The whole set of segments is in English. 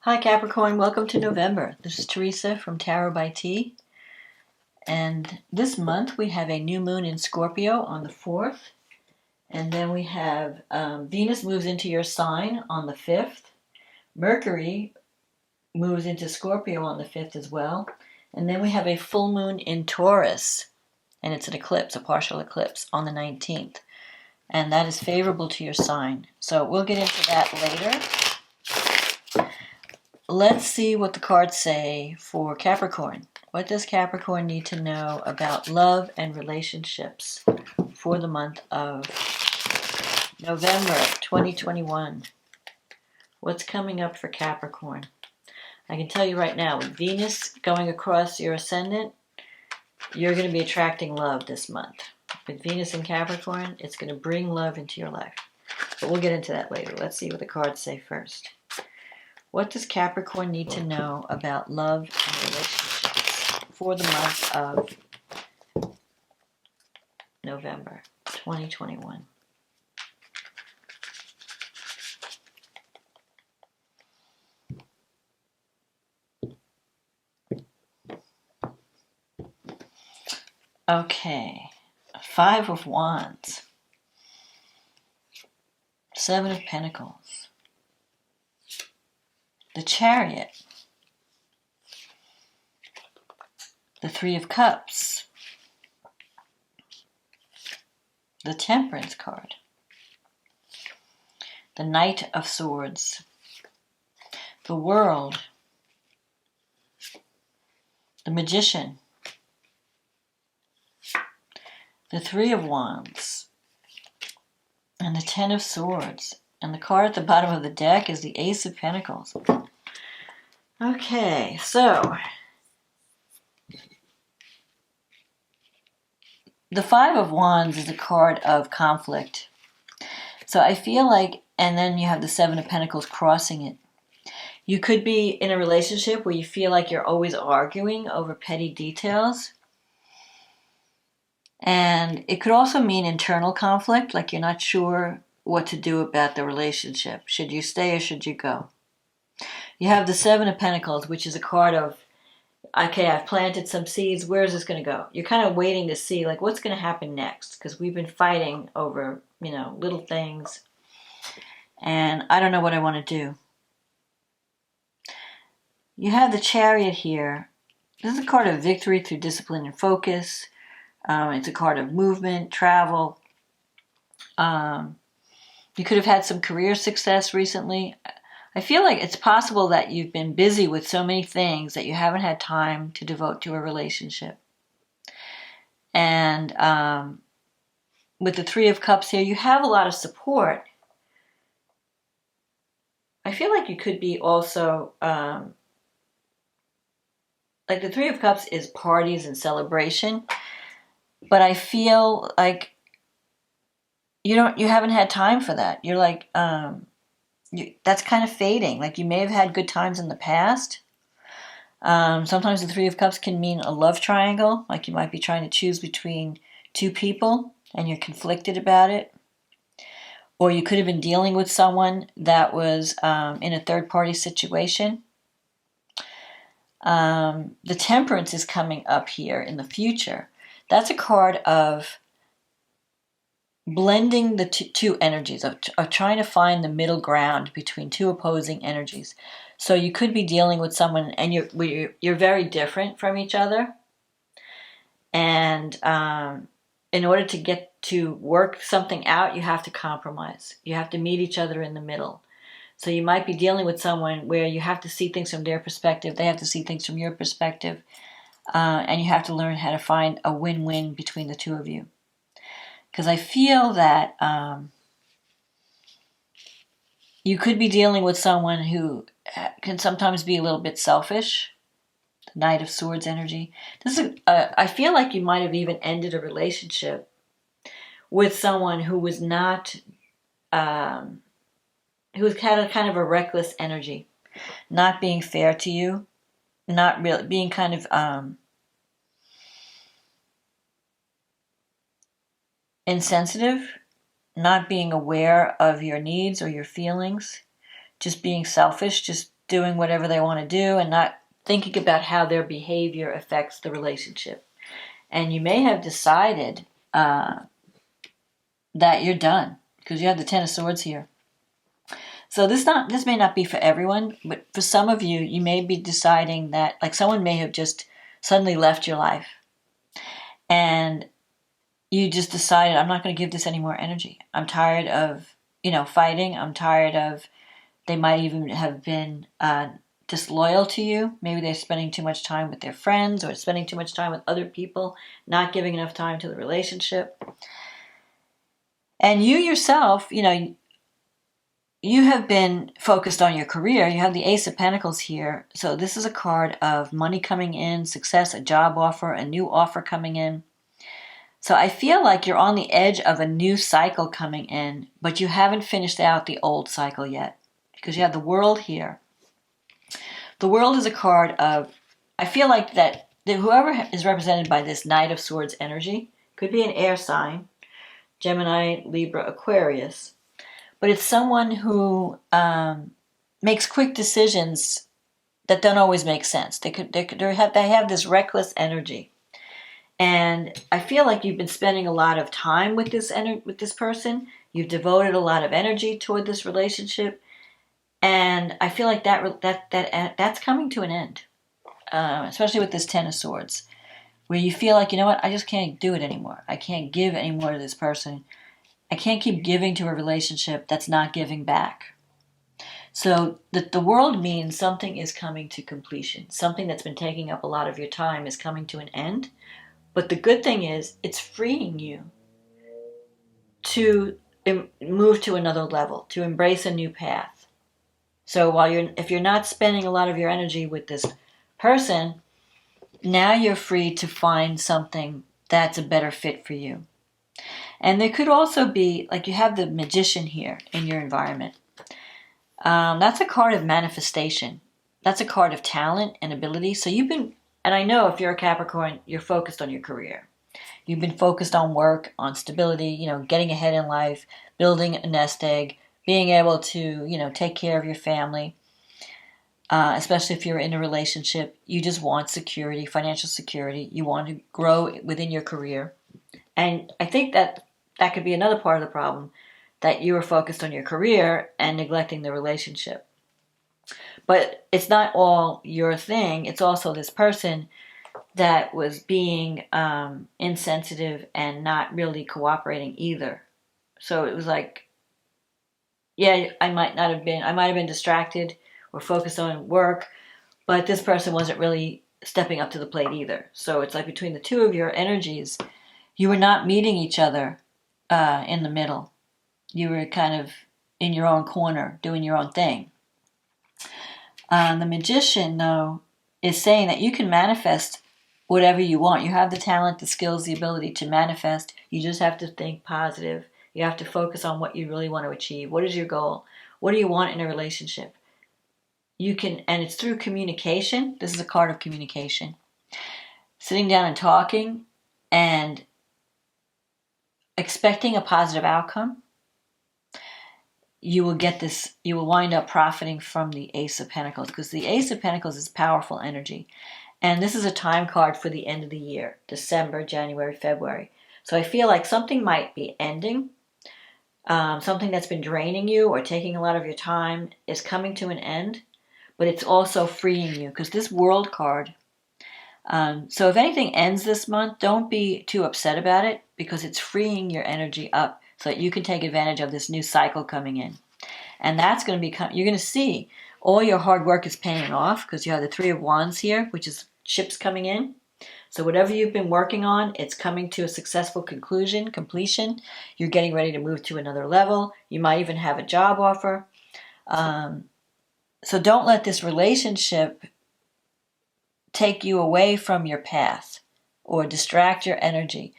Hi Capricorn, welcome to November. This is Teresa from Tarot by T. And this month we have a new moon in Scorpio on the 4th. And then we have Venus moves into your sign on the 5th. Mercury moves into Scorpio on the 5th as well. And then we have a full moon in Taurus. And it's an eclipse, a partial eclipse, on the 19th. And that is favorable to your sign. So we'll get into that later. Let's see what the cards say for Capricorn. What does Capricorn need to know about love and relationships for the month of November 2021? What's coming up for Capricorn? I can tell you right now, with Venus going across your ascendant, you're going to be attracting love this month. With Venus in Capricorn, it's going to bring love into your life. But we'll get into that later. Let's see what the cards say first. What does Capricorn need to know about love and relationships for the month of November 2021? Okay, 5 of Wands, 7 of Pentacles, the Chariot, the 3 of Cups, the Temperance card, the Knight of Swords, the World, the Magician, the 3 of Wands, and the 10 of Swords. And the card at the bottom of the deck is the Ace of Pentacles. Okay, so the 5 of Wands is a card of conflict. So I feel like, and then you have the 7 of Pentacles crossing it. You could be in a relationship where you feel like you're always arguing over petty details. And it could also mean internal conflict, like you're not sure what to do about the relationship. Should you stay or should you go? You have the 7 of Pentacles, which is a card of, okay, I've planted some seeds. Where is this going to go? You're kind of waiting to see, like, what's going to happen next? Because we've been fighting over, little things. And I don't know what I want to do. You have the Chariot here. This is a card of victory through discipline and focus. It's a card of movement, travel. You could have had some career success recently. I feel like it's possible that you've been busy with so many things that you haven't had time to devote to a relationship. And with the 3 of Cups here, you have a lot of support. I feel like you could be also, like the 3 of Cups is parties and celebration. But I feel like you haven't had time for that. You're like, that's kind of fading. Like you may have had good times in the past. Sometimes the 3 of Cups can mean a love triangle. Like you might be trying to choose between 2 people and you're conflicted about it. Or you could have been dealing with someone that was in a third-party situation. The Temperance is coming up here in the future. That's a card of blending the two energies, of trying to find the middle ground between 2 opposing energies. So you could be dealing with someone and you're very different from each other. And in order to get to work something out, you have to compromise. You have to meet each other in the middle. So you might be dealing with someone where you have to see things from their perspective. They have to see things from your perspective. And you have to learn how to find a win-win between the 2 of you. Because I feel that you could be dealing with someone who can sometimes be a little bit selfish. The Knight of Swords energy. I feel like you might have even ended a relationship with someone who was not, who had a kind of a reckless energy, not being fair to you, not really being kind of insensitive, not being aware of your needs or your feelings, just being selfish, just doing whatever they want to do and not thinking about how their behavior affects the relationship. And you may have decided that you're done because you have the Ten of Swords here. So this may not be for everyone, but for some of you, you may be deciding that, like, someone may have just suddenly left your life. And you just decided, I'm not going to give this any more energy. I'm tired of, fighting. I'm tired of, they might even have been disloyal to you. Maybe they're spending too much time with their friends or spending too much time with other people, not giving enough time to the relationship. And you yourself, you have been focused on your career. You have the Ace of Pentacles here. So this is a card of money coming in, success, a job offer, a new offer coming in. So I feel like you're on the edge of a new cycle coming in, but you haven't finished out the old cycle yet because you have the World here. The World is a card of, I feel like that whoever is represented by this Knight of Swords energy could be an air sign, Gemini, Libra, Aquarius. But it's someone who makes quick decisions that don't always make sense. They have this reckless energy, and I feel like you've been spending a lot of time with this person. You've devoted a lot of energy toward this relationship, and I feel like that's coming to an end, especially with this Ten of Swords, where you feel like, I just can't do it anymore. I can't give any more to this person. I can't keep giving to a relationship that's not giving back. So the World means something is coming to completion. Something that's been taking up a lot of your time is coming to an end. But the good thing is it's freeing you to move to another level, to embrace a new path. So if you're not spending a lot of your energy with this person, now you're free to find something that's a better fit for you. And there could also be, like, you have the Magician here in your environment. That's a card of manifestation. That's a card of talent and ability. So and I know if you're a Capricorn, you're focused on your career. You've been focused on work, on stability, getting ahead in life, building a nest egg, being able to, take care of your family. Especially if you're in a relationship, you just want security, financial security. You want to grow within your career. And I think that could be another part of the problem, that you were focused on your career and neglecting the relationship. But it's not all your thing. It's also this person that was being insensitive and not really cooperating either. So it was like, I might have been distracted or focused on work, but this person wasn't really stepping up to the plate either. So it's like between the two of your energies, you were not meeting each other in the middle. You were kind of in your own corner, doing your own thing. The Magician, though, is saying that you can manifest whatever you want. You have the talent, the skills, the ability to manifest. You just have to think positive. You have to focus on what you really want to achieve. What is your goal? What do you want in a relationship? And it's through communication. This is a card of communication. Sitting down and talking and expecting a positive outcome, you will wind up profiting from the Ace of Pentacles, because the Ace of Pentacles is powerful energy. And this is a time card for the end of the year, December, January, February. So I feel like something might be ending. Something that's been draining you or taking a lot of your time is coming to an end, but it's also freeing you, because this World card. So if anything ends this month, don't be too upset about it, because it's freeing your energy up so that you can take advantage of this new cycle coming in. And that's going to you're going to see all your hard work is paying off, because you have the Three of Wands here, which is ships coming in. So whatever you've been working on, it's coming to a successful completion. You're getting ready to move to another level. You might even have a job offer. So don't let this relationship take you away from your path or distract your energy,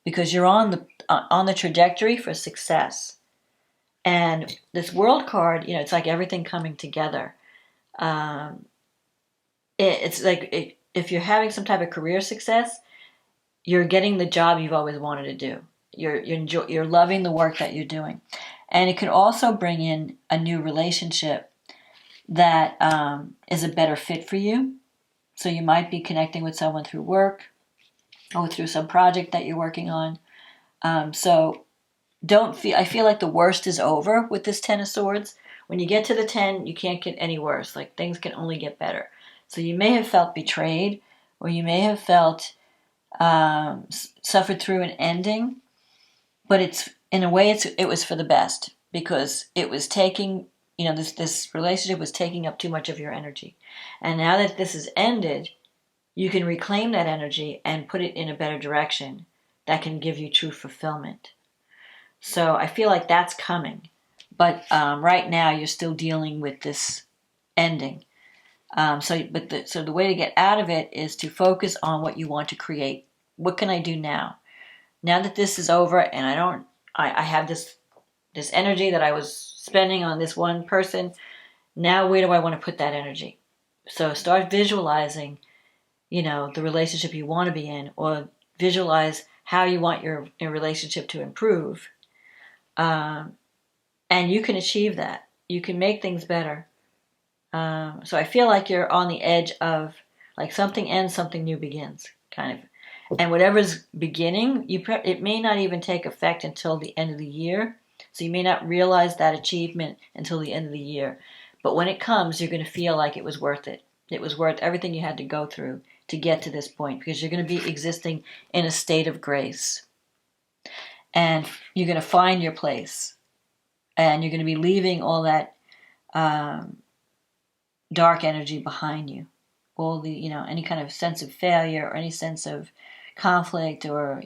because you're on the trajectory for success. And this World card, it's like everything coming together. It's like if you're having some type of career success, you're getting the job you've always wanted to do. You're loving the work that you're doing. And it could also bring in a new relationship that is a better fit for you. So you might be connecting with someone through work or through some project that you're working on. So I feel like the worst is over with this Ten of Swords. When you get to the 10, you can't get any worse. Like, things can only get better. So you may have felt betrayed, or you may have felt suffered through an ending, but it's, in a way, it was for the best, because it was taking, this relationship was taking up too much of your energy. And now that this has ended, you can reclaim that energy and put it in a better direction that can give you true fulfillment. So I feel like that's coming. But right now you're still dealing with this ending. So the way to get out of it is to focus on what you want to create. What can I do now? Now that this is over, and I have this energy that I was spending on this one person. Now where do I want to put that energy? So start visualizing, the relationship you want to be in, or visualize how you want your relationship to improve. And you can achieve that. You can make things better. So I feel like you're on the edge of, like, something ends, something new begins, kind of. And whatever's beginning, it may not even take effect until the end of the year. So you may not realize that achievement until the end of the year. But when it comes, you're going to feel like it was worth it. It was worth everything you had to go through to get to this point, because you're going to be existing in a state of grace. And you're going to find your place. And you're going to be leaving all that dark energy behind you. All the, any kind of sense of failure, or any sense of conflict, or,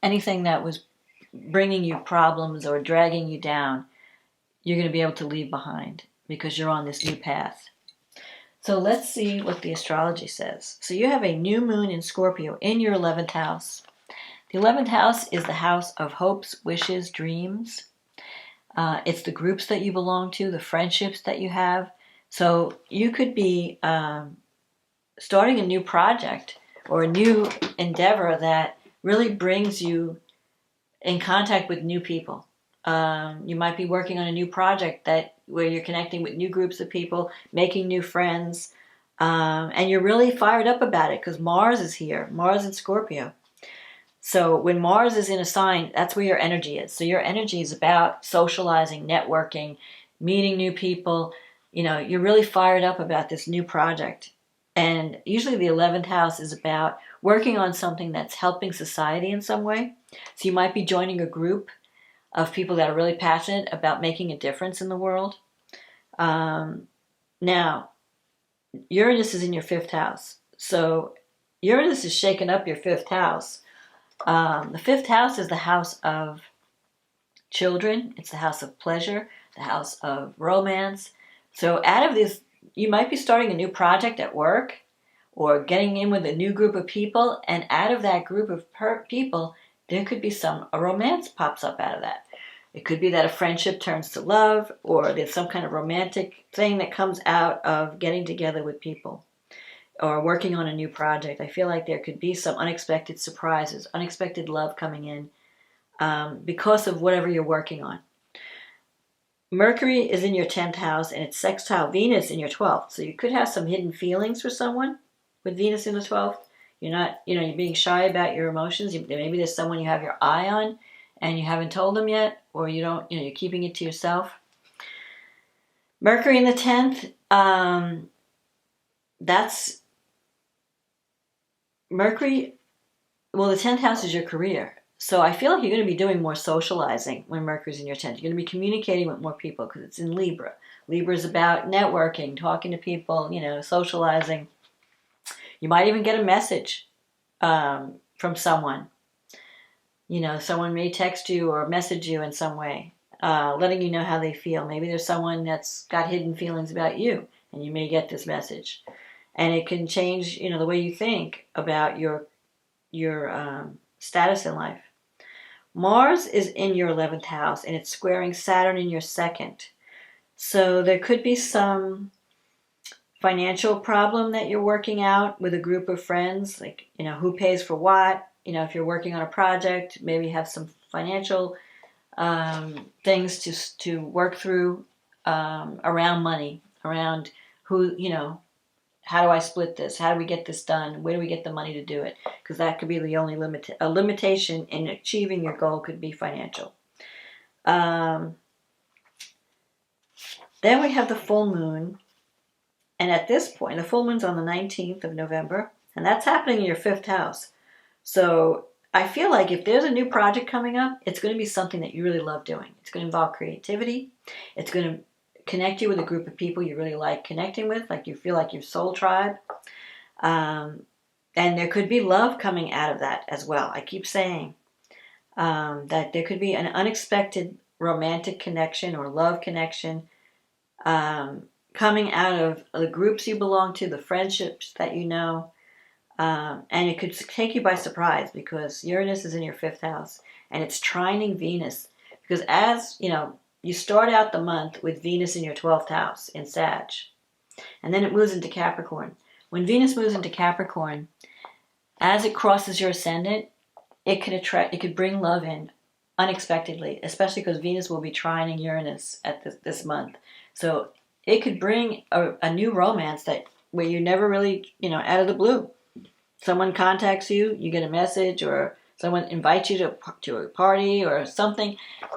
anything that was bringing you problems or dragging you down, you're going to be able to leave behind, because you're on this new path. So let's see what the astrology says. So you have a new moon in Scorpio in your 11th house. The 11th house is the house of hopes, wishes, dreams. It's the groups that you belong to, the friendships that you have. So you could be starting a new project or a new endeavor that really brings you in contact with new people. You might be working on a new project where you're connecting with new groups of people, making new friends, and you're really fired up about it because Mars is here, Mars in Scorpio. So when Mars is in a sign, that's where your energy is. So your energy is about socializing, networking, meeting new people. You're really fired up about this new project. And usually the 11th house is about working on something that's helping society in some way. So you might be joining a group of people that are really passionate about making a difference in the world. Now, Uranus is in your 5th house. So Uranus is shaking up your 5th house. The 5th house is the house of children. It's the house of pleasure, the house of romance. So out of this, you might be starting a new project at work or getting in with a new group of people. And out of that group of people, there could be a romance pops up out of that. It could be that a friendship turns to love, or there's some kind of romantic thing that comes out of getting together with people or working on a new project. I feel like there could be some unexpected surprises, unexpected love coming in because of whatever you're working on. Mercury is in your 10th house, and it's sextile Venus in your 12th. So you could have some hidden feelings for someone with Venus in the 12th. You're not, you're being shy about your emotions. Maybe there's someone you have your eye on and you haven't told them yet, or you don't, you're keeping it to yourself. Mercury in the 10th, that's Mercury, well, the 10th house is your career. So I feel like you're going to be doing more socializing when Mercury's in your 10th. You're going to be communicating with more people because it's in Libra. Libra is about networking, talking to people, socializing. You might even get a message from someone. Someone may text you or message you in some way, letting you know how they feel. Maybe there's someone that's got hidden feelings about you, and you may get this message. And it can change, the way you think about your status in life. Mars is in your 11th house, and it's squaring Saturn in your 2nd. So there could be some financial problem that you're working out with a group of friends, like, who pays for what. If you're working on a project, maybe have some financial things to work through around money, around who, how do I split this? How do we get this done? Where do we get the money to do it? Because that could be the only limitation in achieving your goal could be financial. Then we have the full moon. And at this point, the full moon's on the 19th of November, and that's happening in your 5th house. So I feel like if there's a new project coming up, it's going to be something that you really love doing. It's going to involve creativity. It's going to connect you with a group of people you really like connecting with, like you feel like your soul tribe. And there could be love coming out of that as well. I keep saying that there could be an unexpected romantic connection or love connection coming out of the groups you belong to, the friendships that you know. And it could take you by surprise because Uranus is in your 5th house and it's trining Venus. Because as, you start out the month with Venus in your 12th house in Sag. And then it moves into Capricorn. When Venus moves into Capricorn, as it crosses your ascendant, it could bring love in unexpectedly, especially because Venus will be trining Uranus at this month. So it could bring a new romance where you never really, out of the blue. Someone contacts you, you get a message, or someone invites you to a party or something,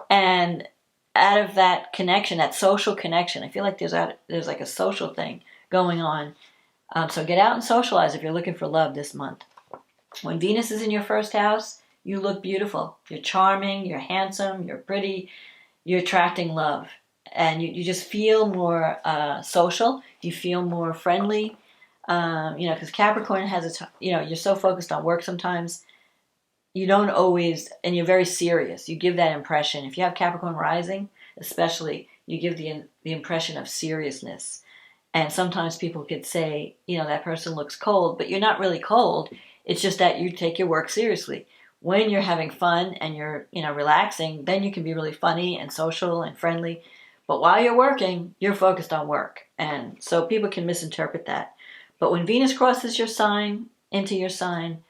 and out of that connection, that social connection, I feel like there's like a social thing going on. So get out and socialize if you're looking for love this month. When Venus is in your 1st house, you look beautiful. You're charming, you're handsome, you're pretty, you're attracting love. And you just feel more social. You feel more friendly. Because Capricorn has you're so focused on work sometimes. You don't always, and you're very serious. You give that impression. If you have Capricorn rising, especially, you give the impression of seriousness. And sometimes people could say, that person looks cold, but you're not really cold. It's just that you take your work seriously. When you're having fun and you're, relaxing, then you can be really funny and social and friendly. But while you're working, you're focused on work. And so people can misinterpret that. But when Venus crosses your sign, into your sign,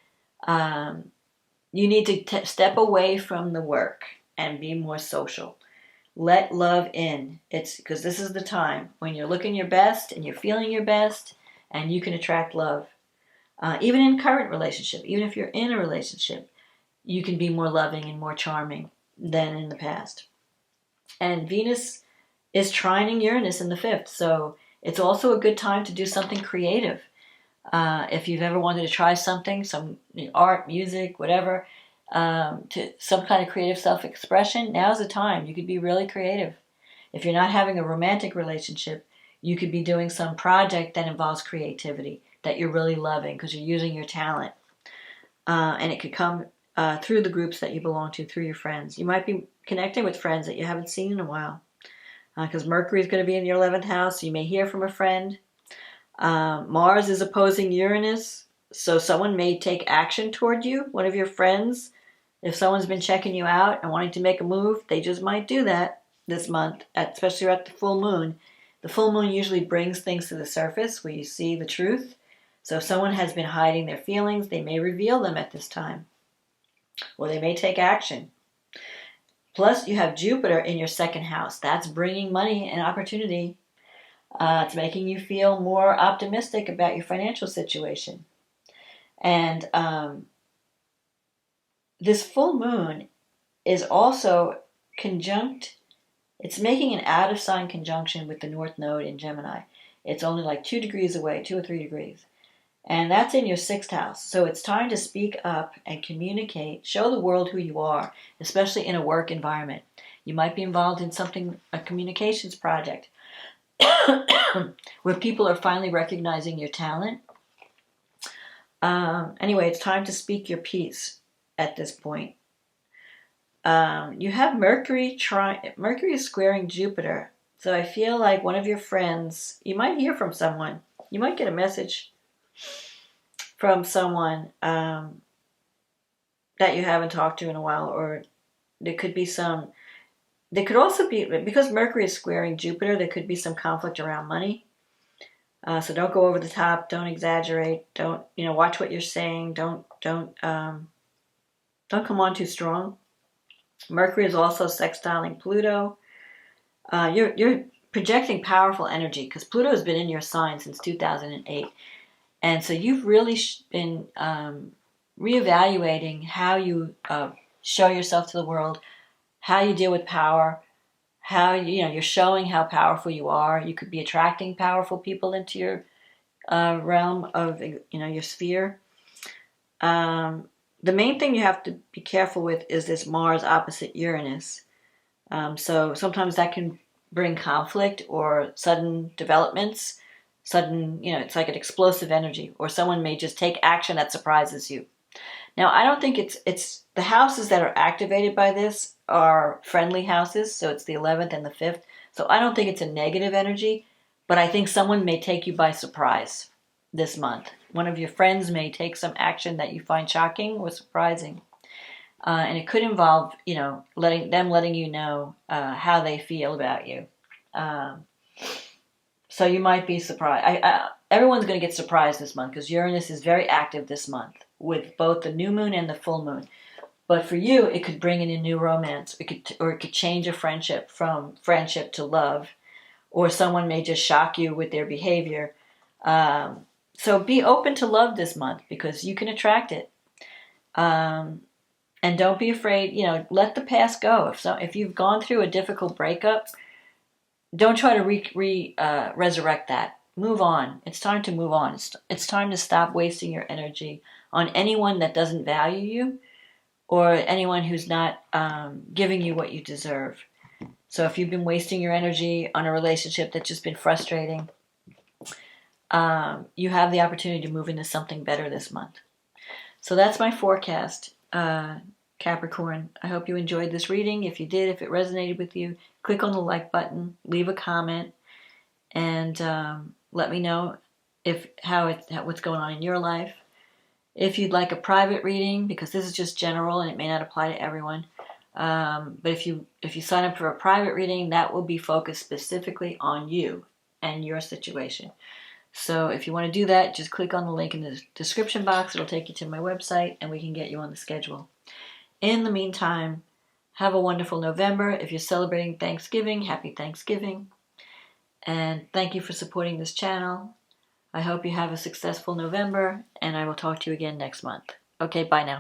you need to step away from the work and be more social. Let love in. It's because this is the time when you're looking your best and you're feeling your best and you can attract love. Even in current relationship, even if you're in a relationship, you can be more loving and more charming than in the past. And Venus is trining Uranus in the 5th, so it's also a good time to do something creative. If you've ever wanted to try something, some art, music, whatever, to some kind of creative self-expression, now's the time. You could be really creative. If you're not having a romantic relationship, you could be doing some project that involves creativity that you're really loving because you're using your talent. And it could come through the groups that you belong to, through your friends. You might be connecting with friends that you haven't seen in a while because Mercury is going to be in your 11th house. So you may hear from a friend. Mars is opposing Uranus, so someone may take action toward you, one of your friends. If someone's been checking you out and wanting to make a move, they just might do that this month, especially at the full moon. The full moon usually brings things to the surface where you see the truth. So if someone has been hiding their feelings, they may reveal them at this time, or they may take action. Plus, you have Jupiter in your 2nd house. That's bringing money and opportunity. It's making you feel more optimistic about your financial situation. And this full moon is also conjunct. It's making an out-of-sign conjunction with the North Node in Gemini. It's only like 2 degrees away, 2 or 3 degrees. And that's in your 6th house. So it's time to speak up and communicate. Show the world who you are, especially in a work environment. You might be involved in something, a communications project, where people are finally recognizing your talent. Anyway, it's time to speak your piece at this point. You have Mercury is squaring Jupiter. So I feel like one of your friends, you might hear from someone. You might get a message from someone that you haven't talked to in a while, or there could also be, because Mercury is squaring Jupiter, there could be some conflict around money. So don't go over the top, don't exaggerate, don't, watch what you're saying, don't come on too strong. Mercury is also sextiling Pluto. You're projecting powerful energy because Pluto has been in your sign since 2008. And so you've really been reevaluating how you show yourself to the world, how you deal with power, how you're showing how powerful you are. You could be attracting powerful people into your realm of your sphere. The main thing you have to be careful with is this Mars opposite Uranus. So sometimes that can bring conflict or sudden developments. It's like an explosive energy, or someone may just take action that surprises you. Now, I don't think it's the houses that are activated by this are friendly houses, so it's the 11th and the 5th. So I don't think it's a negative energy, but I think someone may take you by surprise this month. One of your friends may take some action that you find shocking or surprising. And it could involve, letting you know how they feel about you. So you might be surprised. Everyone's going to get surprised this month because Uranus is very active this month with both the new moon and the full moon. But for you, it could bring in a new romance. It could change a friendship from friendship to love, or someone may just shock you with their behavior. So be open to love this month because you can attract it. And don't be afraid, let the past go. If you've gone through a difficult breakup, don't try to resurrect that. Move on. It's time to move on. It's time to stop wasting your energy on anyone that doesn't value you or anyone who's not giving you what you deserve. So if you've been wasting your energy on a relationship that's just been frustrating, you have the opportunity to move into something better this month. So that's my forecast, Capricorn. I hope you enjoyed this reading. If you did, if it resonated with you, click on the like button, leave a comment, and let me know what's going on in your life. If you'd like a private reading, because this is just general and it may not apply to everyone, but if you sign up for a private reading, that will be focused specifically on you and your situation. So if you want to do that, just click on the link in the description box. It'll take you to my website and we can get you on the schedule. In the meantime, have a wonderful November. If you're celebrating Thanksgiving, happy Thanksgiving. And thank you for supporting this channel. I hope you have a successful November, and I will talk to you again next month. Okay, bye now.